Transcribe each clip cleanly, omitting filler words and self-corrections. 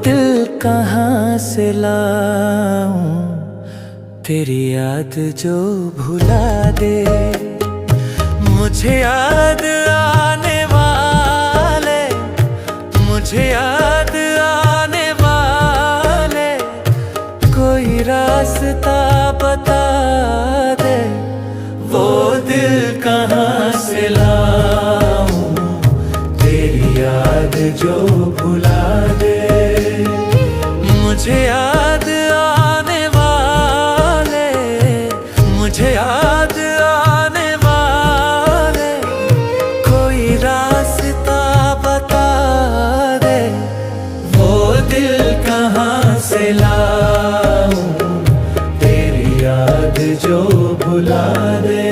दिल कहाँ से लाऊं, तेरी याद जो भुला दे। मुझे याद आने वाले, मुझे याद आने वाले, कोई रास्ता बता दे। वो दिल कहाँ से लाऊं, तेरी याद जो भुला दे। मुझे याद आने वाले, मुझे याद आने वाले, कोई रास्ता बता दे। वो दिल कहाँ से लाऊं, तेरी याद जो भुला दे।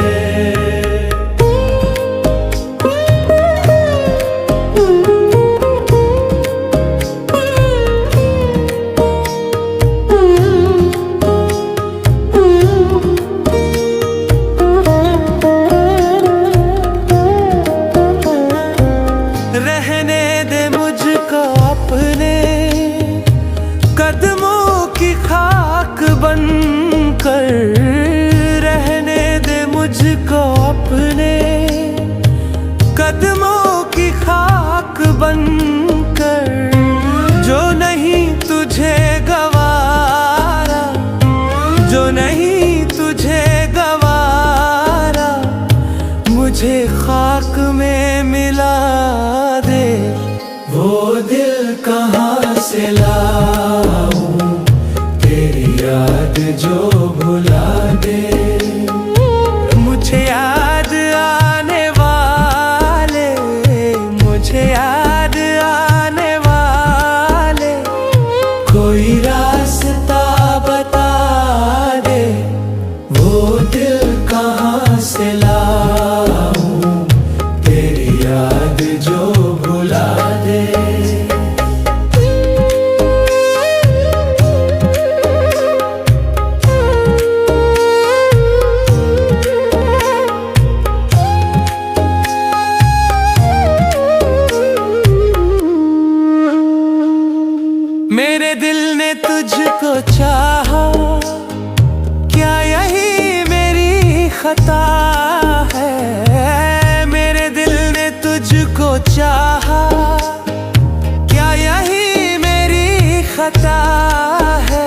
रहने दे मुझको अपने कदमों की खाक बनकर, रहने दे मुझको अपने कदमों की खाक बनकर। जो नहीं तुझे गवारा, जो नहीं तुझे गवारा, मुझे खाक में मिला दे। वो दिल कहाँ से लाऊं, तेरी याद जो भुला दे। मुझे याद आने वाले, मुझे याद आने वाले, कोई रास्ता बता दे। वो दिल कहाँ से लाऊं, तेरी याद जो भुला दे। मेरे दिल ने तुझको चाहा, क्या यही मेरी खता है। मेरे दिल ने तुझको चाहा, क्या यही मेरी खता है।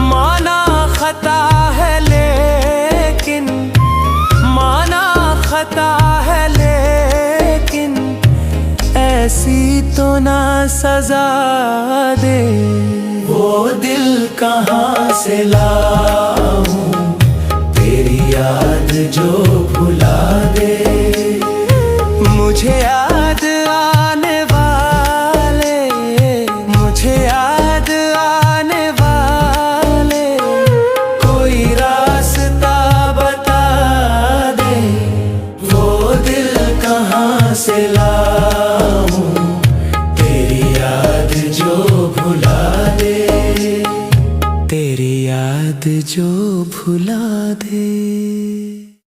माना खता है लेकिन, माना खता है लेकिन, ऐसी तो ना सजा दे। वो दिल कहाँ से लाऊं, तेरी याद जो भुला दे।